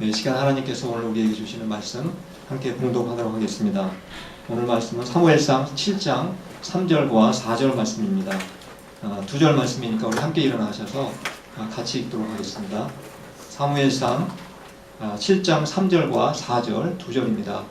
이 시간 하나님께서 오늘 우리에게 주시는 말씀 함께 봉독하도록 하겠습니다. 오늘 말씀은 사무엘상 7장 3절과 4절 말씀입니다. 두 절 말씀이니까 우리 함께 일어나셔서 같이 읽도록 하겠습니다. 사무엘상 7장 3절과 4절 두 절입니다.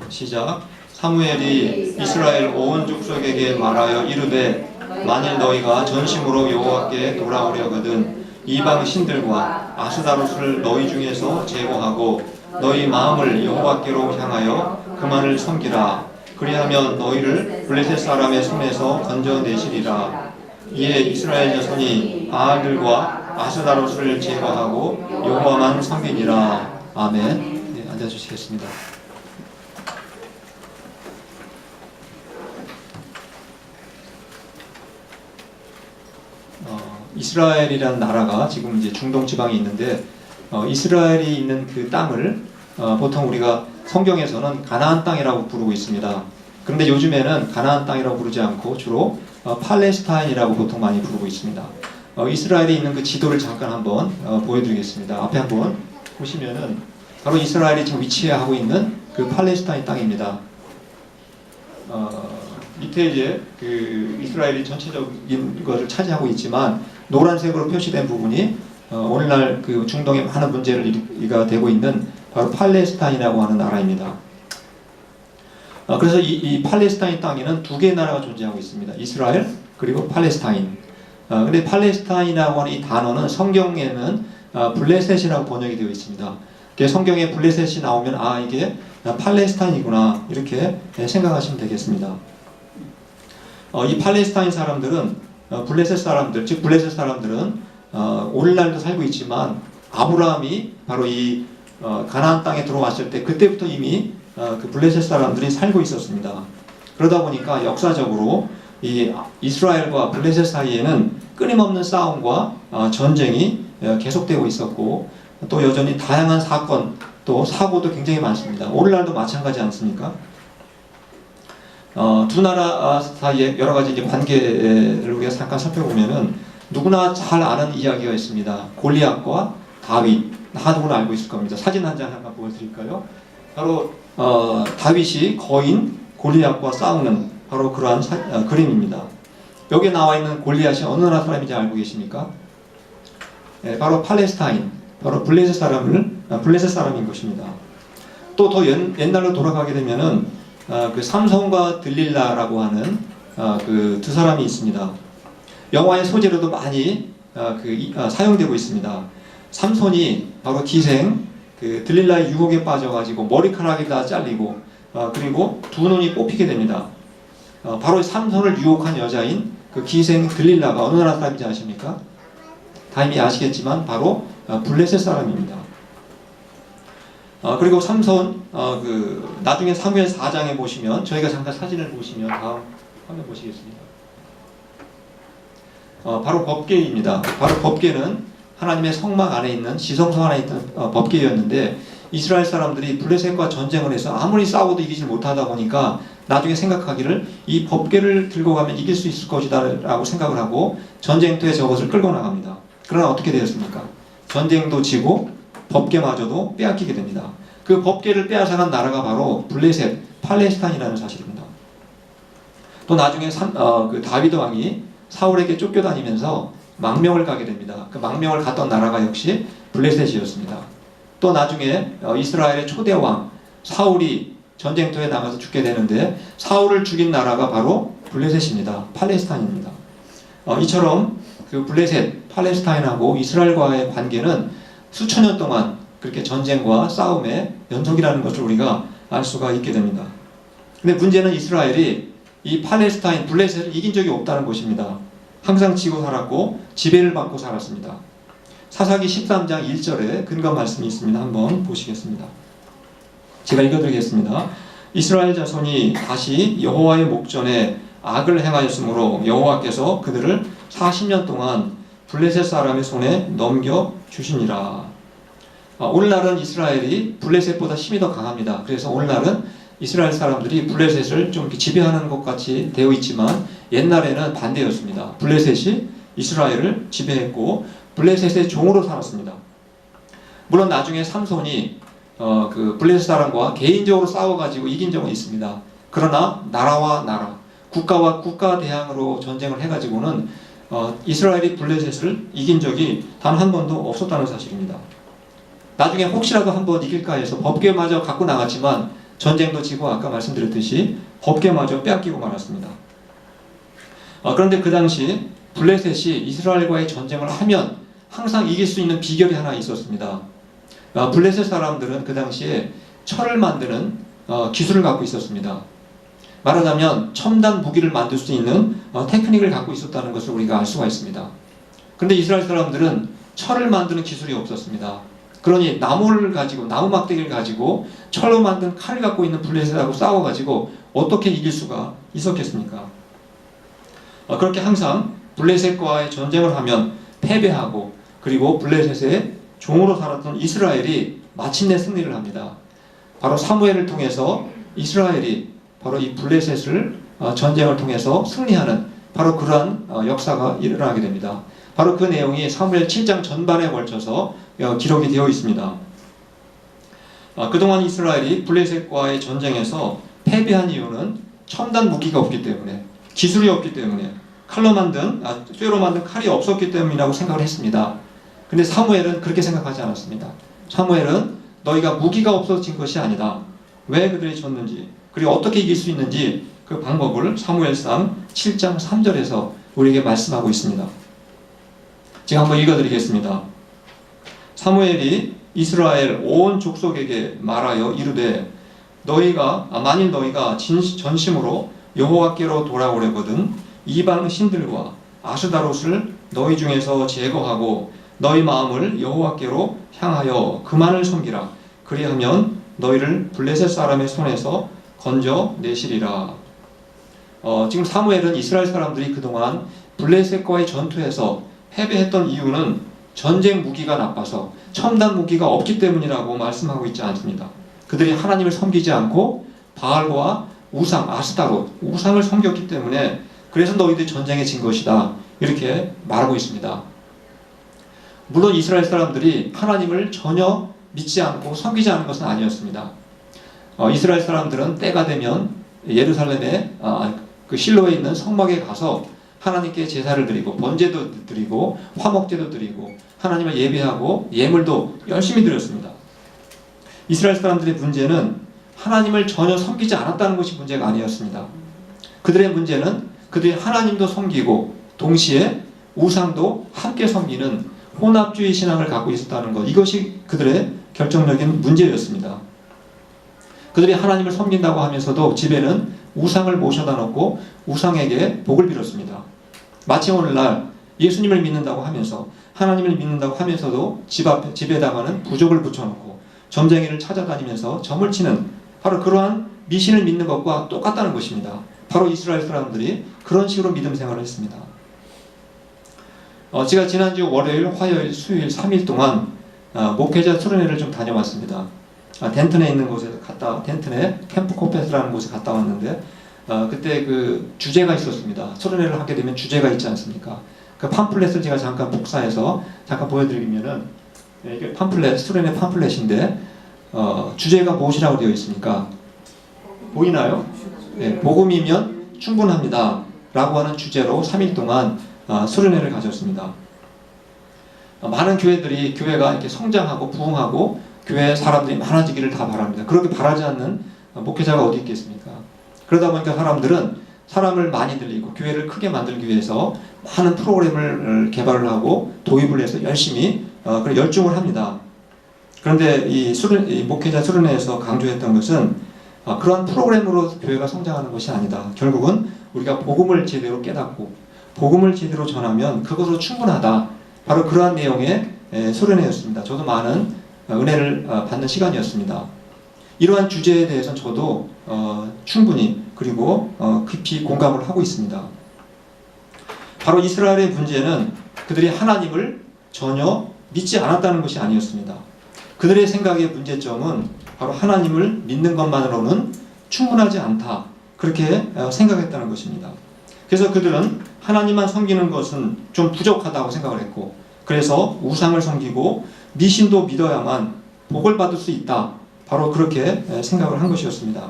시작. 사무엘이 이스라엘 온 족속에게 말하여 이르되 만일 너희가 전심으로 여호와께 돌아오려거든 이방 신들과 아스다롯을 너희 중에서 제거하고 너희 마음을 여호와께로 향하여 그만을 섬기라. 그리하면 너희를 블레셋 사람의 손에서 건져내시리라. 이에 이스라엘 자손이 바알들과 아스다롯을 제거하고 여호와만 섬기니라. 아멘. 네, 앉아주시겠습니다. 이스라엘이라는 나라가 지금 이제 중동 지방에 있는데 이스라엘이 있는 그 땅을 보통 우리가 성경에서는 가나안 땅이라고 부르고 있습니다. 그런데 요즘에는 가나안 땅이라고 부르지 않고 주로 팔레스타인이라고 보통 많이 부르고 있습니다. 이스라엘이 있는 그 지도를 잠깐 한번 보여드리겠습니다. 앞에 한번 보시면은 바로 이스라엘이 지금 위치하고 있는 그 팔레스타인 땅입니다. 밑에 이제 그 이스라엘이 전체적인 것을 차지하고 있지만 노란색으로 표시된 부분이 오늘날 그 중동에 많은 문제를 일으키가 되고 있는 바로 팔레스타인이라고 하는 나라입니다. 그래서 이 팔레스타인 땅에는 두 개의 나라가 존재하고 있습니다. 이스라엘 그리고 팔레스타인. 근데 팔레스타인이라고 하는 이 단어는 성경에는 블레셋이라고 번역이 되어 있습니다. 성경에 블레셋이 나오면 이게 팔레스타인이구나 이렇게 생각하시면 되겠습니다. 이 팔레스타인 사람들은 블레셋 사람들, 즉 블레셋 사람들은 오늘날도 살고 있지만 아브라함이 바로 이 가나안 땅에 들어왔을 때 그때부터 이미 그 블레셋 사람들이 살고 있었습니다. 그러다 보니까 역사적으로 이 이스라엘과 블레셋 사이에는 끊임없는 싸움과 전쟁이 계속되고 있었고 또 여전히 다양한 사건 또 사고도 굉장히 많습니다. 오늘날도 마찬가지 않습니까? 두 나라 사이에 여러 가지 이제 관계를 우리가 잠깐 살펴보면은 누구나 잘 아는 이야기가 있습니다. 골리앗과 다윗. 누구나 알고 있을 겁니다. 사진 한 장 잠깐 보여드릴까요? 바로 다윗이 거인 골리앗과 싸우는 바로 그러한 그림입니다. 여기에 나와 있는 골리앗이 어느 나라 사람인지 알고 계십니까? 바로 팔레스타인, 바로 블레셋 사람인 것입니다. 또 더 옛날로 돌아가게 되면은 그 삼손과 들릴라라고 하는 그 두 사람이 있습니다. 영화의 소재로도 많이 사용되고 있습니다. 삼손이 바로 기생, 그 들릴라의 유혹에 빠져가지고 머리카락이 다 잘리고 그리고 두 눈이 뽑히게 됩니다. 바로 삼손을 유혹한 여자인 그 기생 들릴라가 어느 나라 사람인지 아십니까? 다 이미 아시겠지만 바로 블레셋 사람입니다. 그리고 삼손 나중에 사무엘 4장에 보시면 저희가 잠깐 사진을 보시면 다음 화면 보시겠습니다. 바로 법궤입니다. 바로 법궤는 하나님의 성막 안에 있는 지성소 안에 있던 법궤였는데 이스라엘 사람들이 블레셋과 전쟁을 해서 아무리 싸워도 이기지 못하다 보니까 나중에 생각하기를 이 법궤를 들고 가면 이길 수 있을 것이다 라고 생각을 하고 전쟁터에 저것을 끌고 나갑니다. 그러나 어떻게 되었습니까? 전쟁도 지고 법궤마저도 빼앗기게 됩니다. 그 법궤를 빼앗아간 나라가 바로 블레셋, 팔레스타인이라는 사실입니다. 또 나중에 그 다윗 왕이 사울에게 쫓겨다니면서 망명을 가게 됩니다. 그 망명을 갔던 나라가 역시 블레셋이었습니다. 또 나중에 이스라엘의 초대 왕 사울이 전쟁터에 나가서 죽게 되는데 사울을 죽인 나라가 바로 블레셋입니다. 팔레스타인입니다. 이처럼 그 블레셋, 팔레스타인하고 이스라엘과의 관계는 수천 년 동안 그렇게 전쟁과 싸움의 연속이라는 것을 우리가 알 수가 있게 됩니다. 근데 문제는 이스라엘이 이 팔레스타인, 블레셋을 이긴 적이 없다는 것입니다. 항상 지고 살았고 지배를 받고 살았습니다. 사사기 13장 1절에 근거 말씀이 있습니다. 한번 보시겠습니다. 제가 읽어드리겠습니다. 이스라엘 자손이 다시 여호와의 목전에 악을 행하였으므로 여호와께서 그들을 40년 동안 블레셋 사람의 손에 넘겨주시니라. 오늘날은 이스라엘이 블레셋보다 힘이 더 강합니다. 그래서 오늘날은 이스라엘 사람들이 블레셋을 좀 지배하는 것 같이 되어 있지만 옛날에는 반대였습니다. 블레셋이 이스라엘을 지배했고 블레셋의 종으로 살았습니다. 물론 나중에 삼손이 그 블레셋 사람과 개인적으로 싸워가지고 이긴 적은 있습니다. 그러나 나라와 나라, 국가와 국가 대항으로 전쟁을 해가지고는 이스라엘이 블레셋을 이긴 적이 단 한 번도 없었다는 사실입니다. 나중에 혹시라도 한번 이길까 해서 법궤마저 갖고 나갔지만 전쟁도 지고 아까 말씀드렸듯이 법궤마저 빼앗기고 말았습니다. 그런데 그 당시 블레셋이 이스라엘과의 전쟁을 하면 항상 이길 수 있는 비결이 하나 있었습니다. 블레셋 사람들은 그 당시에 철을 만드는 기술을 갖고 있었습니다. 말하자면 첨단 무기를 만들 수 있는 테크닉을 갖고 있었다는 것을 우리가 알 수가 있습니다. 그런데 이스라엘 사람들은 철을 만드는 기술이 없었습니다. 그러니 나무를 가지고, 나무 막대기를 가지고 철로 만든 칼을 갖고 있는 블레셋하고 싸워가지고 어떻게 이길 수가 있었겠습니까? 그렇게 항상 블레셋과의 전쟁을 하면 패배하고, 그리고 블레셋의 종으로 살았던 이스라엘이 마침내 승리를 합니다. 바로 사무엘을 통해서 이스라엘이 바로 이 블레셋을 전쟁을 통해서 승리하는 바로 그러한 역사가 일어나게 됩니다. 바로 그 내용이 사무엘 7장 전반에 걸쳐서 기록이 되어 있습니다. 그동안 이스라엘이 블레셋과의 전쟁에서 패배한 이유는 첨단 무기가 없기 때문에, 기술이 없기 때문에, 쇠로 만든 칼이 없었기 때문이라고 생각을 했습니다. 근데 사무엘은 그렇게 생각하지 않았습니다. 사무엘은 너희가 무기가 없어진 것이 아니다. 왜 그들이 졌는지, 그리고 어떻게 이길 수 있는지 그 방법을 사무엘상 7장 3절에서 우리에게 말씀하고 있습니다. 제가 한번 읽어드리겠습니다. 사무엘이 이스라엘 온 족속에게 말하여 이르되 만일 너희가 전심으로 여호와께로 돌아오려거든 이방 신들과 아스다롯을 너희 중에서 제거하고 너희 마음을 여호와께로 향하여 그만을 섬기라. 그리하면 너희를 블레셋 사람의 손에서 건져내시리라. 지금 사무엘은 이스라엘 사람들이 그동안 블레셋과의 전투에서 패배했던 이유는 전쟁 무기가 나빠서 첨단 무기가 없기 때문이라고 말씀하고 있지 않습니다. 그들이 하나님을 섬기지 않고 바알과 우상, 아스타롯, 우상을 섬겼기 때문에 그래서 너희들이 전쟁에 진 것이다. 이렇게 말하고 있습니다. 물론 이스라엘 사람들이 하나님을 전혀 믿지 않고 섬기지 않은 것은 아니었습니다. 이스라엘 사람들은 때가 되면 예루살렘에 그 실로에 있는 성막에 가서 하나님께 제사를 드리고 번제도 드리고 화목제도 드리고 하나님을 예배하고 예물도 열심히 드렸습니다. 이스라엘 사람들의 문제는 하나님을 전혀 섬기지 않았다는 것이 문제가 아니었습니다. 그들의 문제는 그들이 하나님도 섬기고 동시에 우상도 함께 섬기는 혼합주의 신앙을 갖고 있었다는 것, 이것이 그들의 결정적인 문제였습니다. 그들이 하나님을 섬긴다고 하면서도 집에는 우상을 모셔다 놓고 우상에게 복을 빌었습니다. 마치 오늘날 예수님을 믿는다고 하면서 하나님을 믿는다고 하면서도 집에다가는 부적을 붙여놓고 점쟁이를 찾아다니면서 점을 치는 바로 그러한 미신을 믿는 것과 똑같다는 것입니다. 바로 이스라엘 사람들이 그런 식으로 믿음 생활을 했습니다. 제가 지난주 월요일, 화요일, 수요일 3일 동안 목회자 수련회를 좀 다녀왔습니다. 덴튼에 있는 곳에서 덴튼에 캠프 코페스라는 곳에 갔다 왔는데 그때 그 주제가 있었습니다. 수련회를 하게 되면 주제가 있지 않습니까? 그 팜플렛을 제가 잠깐 복사해서 잠깐 보여드리면은 이게 수련회 팜플렛인데 주제가 무엇이라고 되어 있습니까? 보이나요? 네, 복음이면 충분합니다. 라고 하는 주제로 3일 동안 수련회를 가졌습니다. 많은 교회가 이렇게 성장하고 부흥하고 교회 사람들이 많아지기를 다 바랍니다. 그렇게 바라지 않는 목회자가 어디 있겠습니까? 그러다 보니까 사람들은 사람을 많이 들이고 교회를 크게 만들기 위해서 많은 프로그램을 개발을 하고 도입을 해서 열심히 열중을 합니다. 그런데 이 목회자 수련회에서 강조했던 것은 그러한 프로그램으로 교회가 성장하는 것이 아니다. 결국은 우리가 복음을 제대로 깨닫고 복음을 제대로 전하면 그것으로 충분하다. 바로 그러한 내용의 수련회였습니다. 저도 많은 은혜를 받는 시간이었습니다. 이러한 주제에 대해서는 저도 충분히 그리고 깊이 공감을 하고 있습니다. 바로 이스라엘의 문제는 그들이 하나님을 전혀 믿지 않았다는 것이 아니었습니다. 그들의 생각의 문제점은 바로 하나님을 믿는 것만으로는 충분하지 않다. 그렇게 생각했다는 것입니다. 그래서 그들은 하나님만 섬기는 것은 좀 부족하다고 생각을 했고, 그래서 우상을 섬기고 미신도 믿어야만 복을 받을 수 있다. 바로 그렇게 생각을 한 것이었습니다.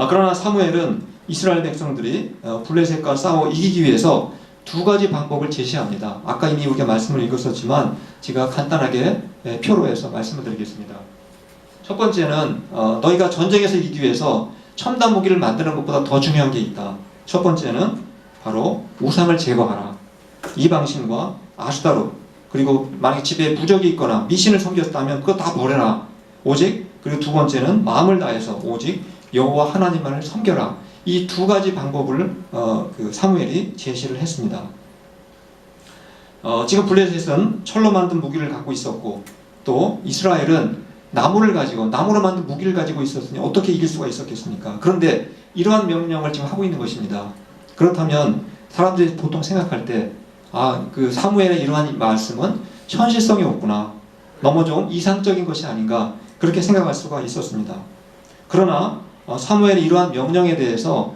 그러나 사무엘은 이스라엘 백성들이 블레셋과 싸워 이기기 위해서 두 가지 방법을 제시합니다. 아까 이미 우리가 말씀을 읽었었지만 제가 간단하게 표로 해서 말씀을 드리겠습니다. 첫 번째는 너희가 전쟁에서 이기기 위해서 첨단 무기를 만드는 것보다 더 중요한 게 있다. 첫 번째는 바로 우상을 제거하라. 이방신과 아스타롯, 그리고 만약 집에 부적이 있거나 미신을 섬겼다면 그거 다 버려라. 오직, 그리고 두 번째는 마음을 다해서 오직 여호와 하나님만을 섬겨라. 이 두 가지 방법을 사무엘이 제시를 했습니다. 지금 블레셋은 철로 만든 무기를 갖고 있었고, 또 이스라엘은 나무로 만든 무기를 가지고 있었으니 어떻게 이길 수가 있었겠습니까? 그런데 이러한 명령을 지금 하고 있는 것입니다. 그렇다면 사람들이 보통 생각할 때 그 사무엘의 이러한 말씀은 현실성이 없구나, 너무 좀 이상적인 것이 아닌가, 그렇게 생각할 수가 있었습니다. 그러나 사무엘의 이러한 명령에 대해서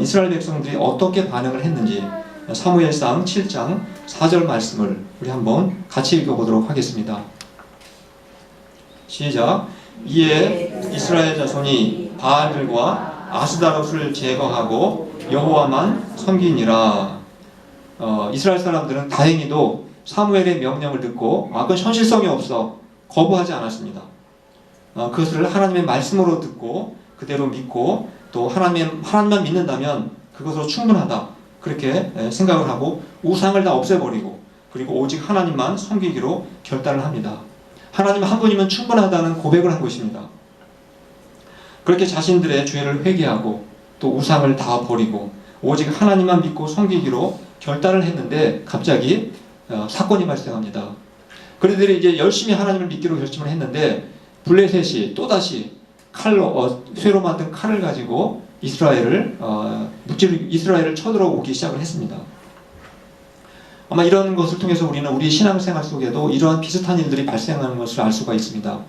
이스라엘 백성들이 어떻게 반응을 했는지 사무엘상 7장 4절 말씀을 우리 한번 같이 읽어보도록 하겠습니다. 시작. 이에 이스라엘 자손이 바알들과 아스다롯을 제거하고 여호와만 섬기니라. 이스라엘 사람들은 다행히도 사무엘의 명령을 듣고 그건 현실성이 없어 거부하지 않았습니다. 그것을 하나님의 말씀으로 듣고 그대로 믿고 또 하나님만 믿는다면 그것으로 충분하다, 그렇게 생각을 하고 우상을 다 없애버리고 그리고 오직 하나님만 섬기기로 결단을 합니다. 하나님 한 분이면 충분하다는 고백을 한 것입니다. 그렇게 자신들의 죄를 회개하고 또 우상을 다 버리고 오직 하나님만 믿고 섬기기로 결단을 했는데 갑자기 사건이 발생합니다. 그들이 이제 열심히 하나님을 믿기로 결심을 했는데 블레셋이 또다시 쇠로 만든 칼을 가지고 이스라엘을 쳐들어오기 시작을 했습니다. 아마 이런 것을 통해서 우리는 우리 신앙생활 속에도 이러한 비슷한 일들이 발생하는 것을 알 수가 있습니다.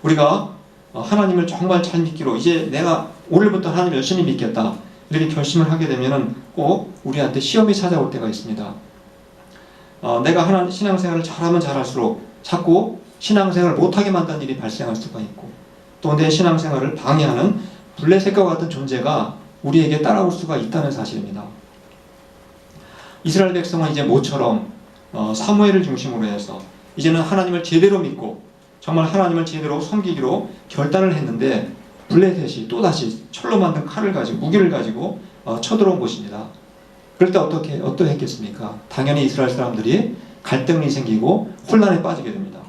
우리가 하나님을 정말 잘 믿기로 이제 내가 오늘부터 하나님을 열심히 믿겠다, 이렇게 결심을 하게 되면 꼭 우리한테 시험이 찾아올 때가 있습니다. 내가 신앙생활을 잘하면 잘할수록 자꾸 신앙생활을 못하게 만드는 일이 발생할 수가 있고, 또 내 신앙생활을 방해하는 블레셋과 같은 존재가 우리에게 따라올 수가 있다는 사실입니다. 이스라엘 백성은 이제 모처럼 사무엘을 중심으로 해서 이제는 하나님을 제대로 믿고 정말 하나님을 제대로 섬기기로 결단을 했는데 블레셋이 또다시 철로 만든 칼을 가지고 무기를 가지고 쳐들어온 것입니다. 그럴 때 어떠했겠습니까? 당연히 이스라엘 사람들이 갈등이 생기고 혼란에 빠지게 됩니다.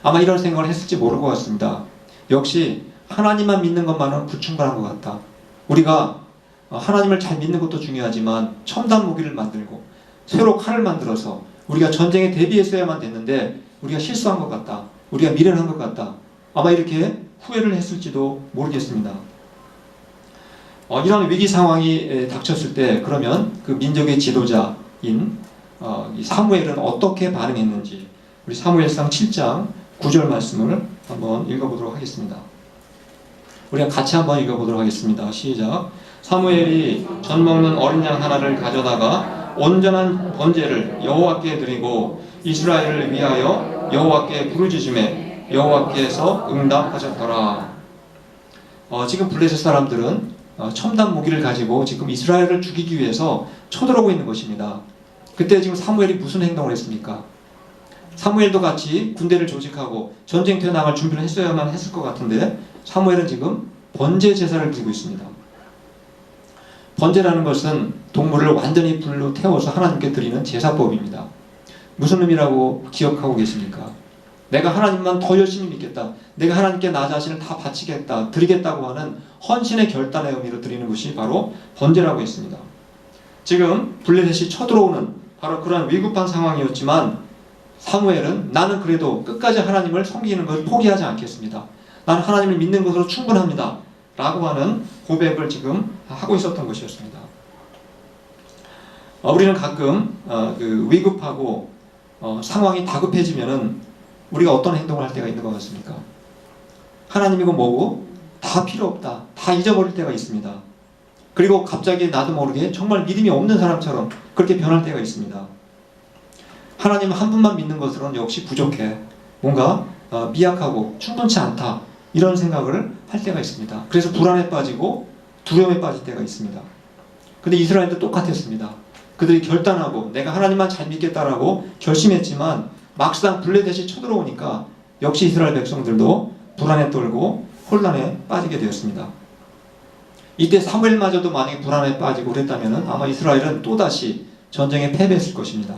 아마 이런 생각을 했을지 모를 것 같습니다. 역시 하나님만 믿는 것만은 불충분한 것 같다. 우리가 하나님을 잘 믿는 것도 중요하지만 첨단 무기를 만들고 새로 칼을 만들어서 우리가 전쟁에 대비했어야만 됐는데 우리가 실수한 것 같다, 우리가 미련한 것 같다, 아마 이렇게 후회를 했을지도 모르겠습니다. 이런 위기 상황이 닥쳤을 때 그러면 그 민족의 지도자인 이 사무엘은 어떻게 반응했는지 우리 사무엘상 7장 9절 말씀을 한번 읽어보도록 하겠습니다. 우리가 같이 한번 읽어보도록 하겠습니다. 시작. 사무엘이 전 먹는 어린 양 하나를 가져다가 온전한 번제를 여호와께 드리고 이스라엘을 위하여 여호와께 부르짖음에 여호와께서 응답하셨더라. 지금 블레셋 사람들은 첨단 무기를 가지고 지금 이스라엘을 죽이기 위해서 쳐들어오고 있는 것입니다. 그때 지금 사무엘이 무슨 행동을 했습니까? 사무엘도 같이 군대를 조직하고 전쟁터에 나갈 준비를 했어야만 했을 것 같은데 사무엘은 지금 번제 제사를 드리고 있습니다. 번제라는 것은 동물을 완전히 불로 태워서 하나님께 드리는 제사법입니다. 무슨 의미라고 기억하고 계십니까? 내가 하나님만 더 열심히 믿겠다, 내가 하나님께 나 자신을 다 바치겠다, 드리겠다고 하는 헌신의 결단의 의미로 드리는 것이 바로 번제라고 했습니다. 지금 블레셋이 쳐들어오는 바로 그런 위급한 상황이었지만 사무엘은 나는 그래도 끝까지 하나님을 섬기는 것을 포기하지 않겠습니다, 나는 하나님을 믿는 것으로 충분합니다 라고 하는 고백을 지금 하고 있었던 것이었습니다. 우리는 가끔 위급하고 상황이 다급해지면은 우리가 어떤 행동을 할 때가 있는 것 같습니까? 하나님이고 뭐고 다 필요 없다, 다 잊어버릴 때가 있습니다. 그리고 갑자기 나도 모르게 정말 믿음이 없는 사람처럼 그렇게 변할 때가 있습니다. 하나님 한 분만 믿는 것으로는 역시 부족해. 뭔가 미약하고 충분치 않다. 이런 생각을 할 때가 있습니다. 그래서 불안에 빠지고 두려움에 빠질 때가 있습니다. 근데 이스라엘도 똑같았습니다. 그들이 결단하고 내가 하나님만 잘 믿겠다라고 결심했지만 막상 블레셋이 쳐들어오니까 역시 이스라엘 백성들도 불안에 떨고 혼란에 빠지게 되었습니다. 이때 사무엘마저도 만약에 불안에 빠지고 그랬다면 아마 이스라엘은 또다시 전쟁에 패배했을 것입니다.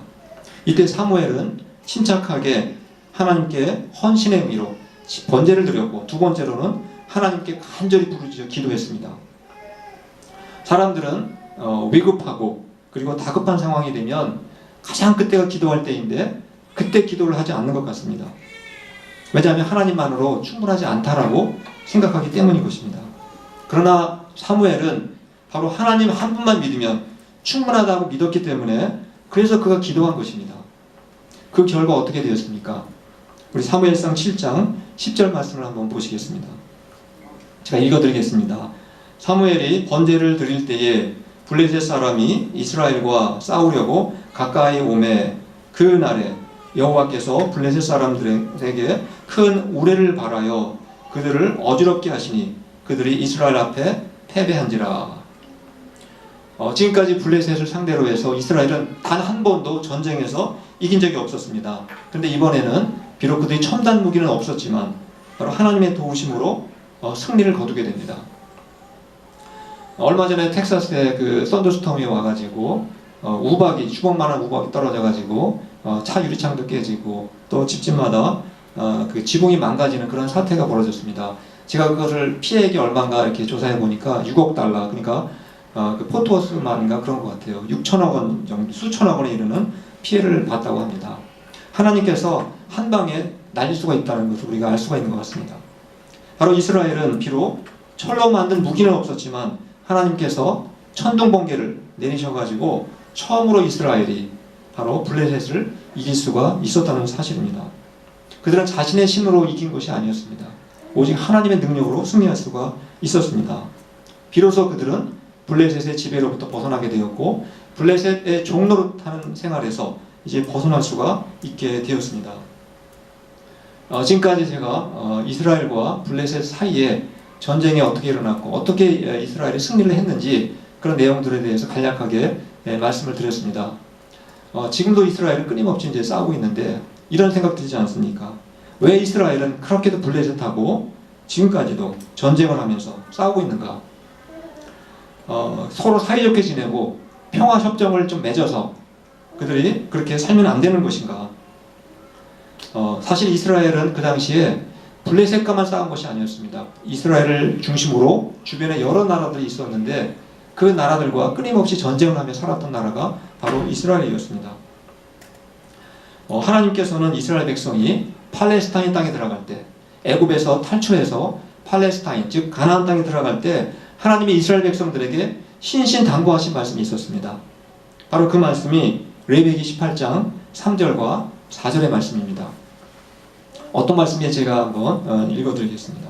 이때 사무엘은 침착하게 하나님께 헌신의 의미로 번제를 드렸고, 두 번째로는 하나님께 간절히 부르짖어 기도했습니다. 사람들은 위급하고 그리고 다급한 상황이 되면 가장 그때가 기도할 때인데 그때 기도를 하지 않는 것 같습니다. 왜냐하면 하나님만으로 충분하지 않다라고 생각하기 때문인 것입니다. 그러나 사무엘은 바로 하나님 한 분만 믿으면 충분하다고 믿었기 때문에 그래서 그가 기도한 것입니다. 그 결과 어떻게 되었습니까? 우리 사무엘상 7장 10절 말씀을 한번 보시겠습니다. 제가 읽어드리겠습니다. 사무엘이 번제를 드릴 때에 블레셋 사람이 이스라엘과 싸우려고 가까이 오매 그 날에 여호와께서 블레셋 사람들에게 큰 우레를 발하여 그들을 어지럽게 하시니 그들이 이스라엘 앞에 패배한지라. 지금까지 블레셋을 상대로 해서 이스라엘은 단 한 번도 전쟁에서 이긴 적이 없었습니다. 그런데 이번에는 비록 그들이 첨단 무기는 없었지만 바로 하나님의 도우심으로 승리를 거두게 됩니다. 얼마 전에 텍사스에 그 썬더스톰이 와가지고 우박이 주먹만한 우박이 떨어져가지고 차 유리창도 깨지고 또 집집마다 그 지붕이 망가지는 그런 사태가 벌어졌습니다. 제가 그것을 피해액이 얼마인가 이렇게 조사해 보니까 6억 달러, 그러니까 그 포트워스만인가 그런 것 같아요. 6천억 원 정도, 수천억 원에 이르는 피해를 봤다고 합니다. 하나님께서 한 방에 날릴 수가 있다는 것을 우리가 알 수가 있는 것 같습니다. 바로 이스라엘은 비록 철로 만든 무기는 없었지만 하나님께서 천둥 번개를 내리셔가지고 처음으로 이스라엘이 바로 블레셋을 이길 수가 있었다는 사실입니다. 그들은 자신의 힘으로 이긴 것이 아니었습니다. 오직 하나님의 능력으로 승리할 수가 있었습니다. 비로소 그들은 블레셋의 지배로부터 벗어나게 되었고 블레셋의 종노릇하는 생활에서 이제 벗어날 수가 있게 되었습니다. 지금까지 제가 이스라엘과 블레셋 사이에 전쟁이 어떻게 일어났고 어떻게 이스라엘이 승리를 했는지 그런 내용들에 대해서 간략하게 말씀을 드렸습니다. 지금도 이스라엘은 끊임없이 이제 싸우고 있는데 이런 생각 들지 않습니까? 왜 이스라엘은 그렇게도 블레셋하고 지금까지도 전쟁을 하면서 싸우고 있는가? 서로 사이좋게 지내고 평화협정을 좀 맺어서 그들이 그렇게 살면 안 되는 것인가? 사실 이스라엘은 그 당시에 블레셋과만 싸운 것이 아니었습니다. 이스라엘을 중심으로 주변에 여러 나라들이 있었는데 그 나라들과 끊임없이 전쟁을 하며 살았던 나라가 바로 이스라엘이었습니다. 하나님께서는 이스라엘 백성이 팔레스타인 땅에 들어갈 때, 애굽에서 탈출해서 팔레스타인, 즉 가나안 땅에 들어갈 때 하나님이 이스라엘 백성들에게 신신당부하신 말씀이 있었습니다. 바로 그 말씀이 레위기 18장 3절과 4절의 말씀입니다. 어떤 말씀인지 제가 한번 읽어드리겠습니다.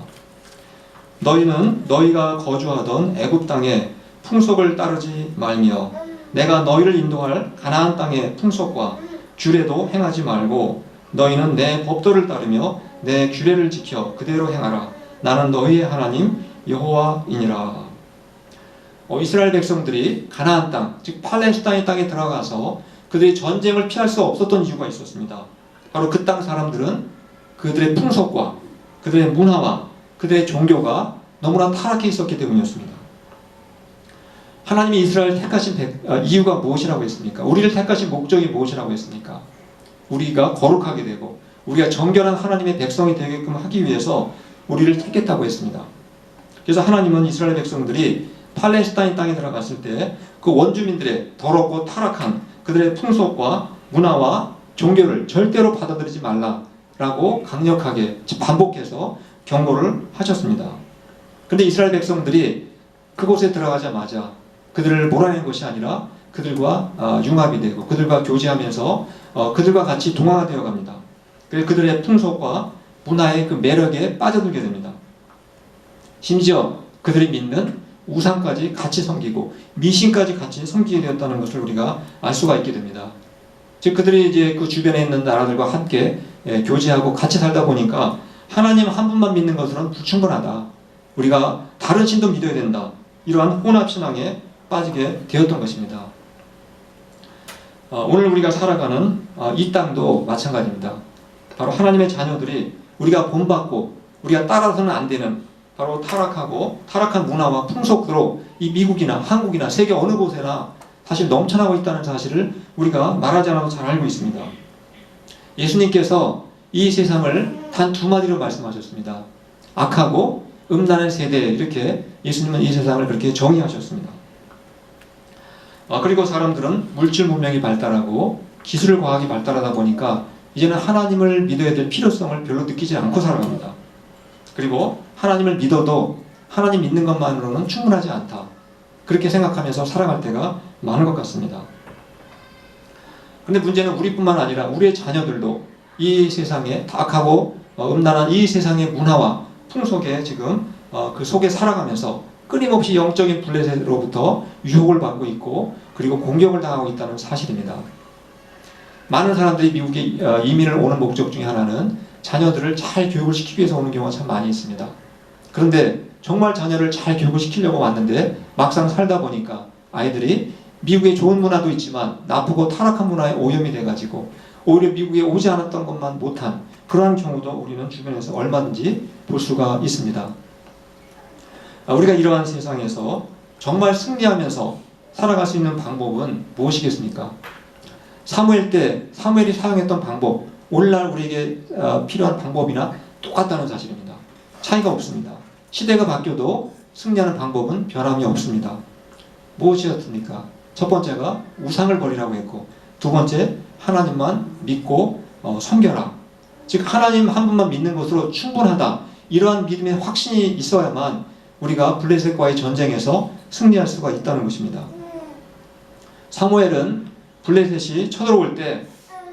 너희는 너희가 거주하던 애굽 땅의 풍속을 따르지 말며 내가 너희를 인도할 가나안 땅의 풍속과 규례도 행하지 말고 너희는 내 법도를 따르며 내 규례를 지켜 그대로 행하라. 나는 너희의 하나님 여호와이니라. 이스라엘 백성들이 가나안 땅, 즉 팔레스타인 땅에 들어가서 그들이 전쟁을 피할 수 없었던 이유가 있었습니다. 바로 그 땅 사람들은 그들의 풍속과 그들의 문화와 그들의 종교가 너무나 타락해 있었기 때문이었습니다. 하나님이 이스라엘을 택하신 이유가 무엇이라고 했습니까? 우리를 택하신 목적이 무엇이라고 했습니까? 우리가 거룩하게 되고 우리가 정결한 하나님의 백성이 되게끔 하기 위해서 우리를 택했다고 했습니다. 그래서 하나님은 이스라엘 백성들이 팔레스타인 땅에 들어갔을 때 그 원주민들의 더럽고 타락한 그들의 풍속과 문화와 종교를 절대로 받아들이지 말라라고 강력하게 반복해서 경고를 하셨습니다. 그런데 이스라엘 백성들이 그곳에 들어가자마자 그들을 몰아낸 것이 아니라 그들과 융합이 되고 그들과 교제하면서 그들과 같이 동화되어 갑니다. 그래서 그들의 풍속과 문화의 그 매력에 빠져들게 됩니다. 심지어 그들이 믿는 우상까지 같이 섬기고 미신까지 같이 섬기게 되었다는 것을 우리가 알 수가 있게 됩니다. 즉 그들이 이제 그 주변에 있는 나라들과 함께 교제하고 같이 살다 보니까 하나님 한 분만 믿는 것으로는 불충분하다. 우리가 다른 신도 믿어야 된다. 이러한 혼합신앙에 빠지게 되었던 것입니다. 오늘 우리가 살아가는 이 땅도 마찬가지입니다. 바로 하나님의 자녀들이 우리가 본받고 우리가 따라서는 안 되는 바로 타락한 문화와 풍속으로 이 미국이나 한국이나 세계 어느 곳에나 사실 넘쳐나고 있다는 사실을 우리가 말하지 않아도 잘 알고 있습니다. 예수님께서 이 세상을 단 두 마디로 말씀하셨습니다. 악하고 음란한 세대, 이렇게 예수님은 이 세상을 그렇게 정의하셨습니다. 그리고 사람들은 물질 문명이 발달하고 기술 과학이 발달하다 보니까 이제는 하나님을 믿어야 될 필요성을 별로 느끼지 않고 살아갑니다. 그리고 하나님을 믿어도 하나님 믿는 것만으로는 충분하지 않다. 그렇게 생각하면서 살아갈 때가 많은 것 같습니다. 근데 문제는 우리뿐만 아니라 우리의 자녀들도 이 세상에 악하고 음란한 이 세상의 문화와 풍속에 지금 그 속에 살아가면서 끊임없이 영적인 블레셋으로부터 유혹을 받고 있고 그리고 공격을 당하고 있다는 사실입니다. 많은 사람들이 미국에 이민을 오는 목적 중에 하나는 자녀들을 잘 교육을 시키기 위해서 오는 경우가 참 많이 있습니다. 그런데 정말 자녀를 잘 교육을 시키려고 왔는데 막상 살다 보니까 아이들이 미국의 좋은 문화도 있지만 나쁘고 타락한 문화에 오염이 돼가지고 오히려 미국에 오지 않았던 것만 못한 그러한 경우도 우리는 주변에서 얼마든지 볼 수가 있습니다. 우리가 이러한 세상에서 정말 승리하면서 살아갈 수 있는 방법은 무엇이겠습니까? 사무엘 때 사무엘이 사용했던 방법, 오늘날 우리에게 필요한 방법이나 똑같다는 사실입니다. 차이가 없습니다. 시대가 바뀌어도 승리하는 방법은 변함이 없습니다. 무엇이었습니까? 첫 번째가 우상을 버리라고 했고, 두 번째 하나님만 믿고 섬겨라. 즉 하나님 한 분만 믿는 것으로 충분하다. 이러한 믿음의 확신이 있어야만 우리가 블레셋과의 전쟁에서 승리할 수가 있다는 것입니다. 사무엘은 블레셋이 쳐들어올 때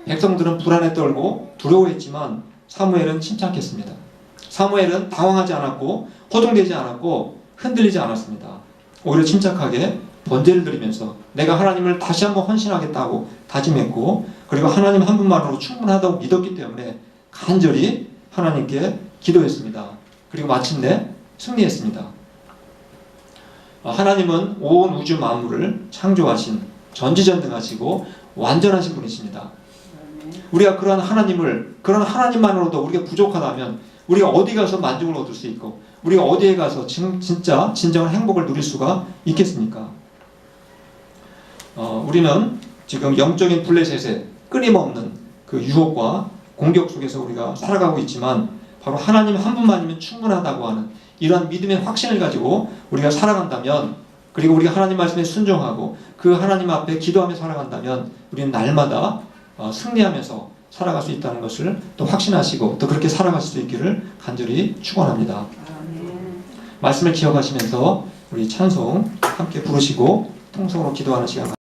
백성들은 불안에 떨고 두려워했지만 사무엘은 침착했습니다. 사무엘은 당황하지 않았고 허둥대지 않았고 흔들리지 않았습니다. 오히려 침착하게 번제를 드리면서 내가 하나님을 다시 한번 헌신하겠다고 다짐했고, 그리고 하나님 한 분만으로 충분하다고 믿었기 때문에 간절히 하나님께 기도했습니다. 그리고 마침내 승리했습니다. 하나님은 온 우주 만물을 창조하신 전지전능하시고 완전하신 분이십니다. 우리가 그러한 하나님만으로도 우리가 부족하다면 우리가 어디 가서 만족을 얻을 수 있고 우리가 어디에 가서 진짜 진정한 행복을 누릴 수가 있겠습니까? 우리는 지금 영적인 블레셋의 끊임없는 그 유혹과 공격 속에서 우리가 살아가고 있지만 바로 하나님 한 분만이면 충분하다고 하는 이러한 믿음의 확신을 가지고 우리가 살아간다면, 그리고 우리가 하나님 말씀에 순종하고 그 하나님 앞에 기도하며 살아간다면 우리는 날마다 승리하면서 살아갈 수 있다는 것을 또 확신하시고 또 그렇게 살아갈 수 있기를 간절히 축원합니다. 말씀을 기억하시면서 우리 찬송 함께 부르시고 통성으로 기도하는 시간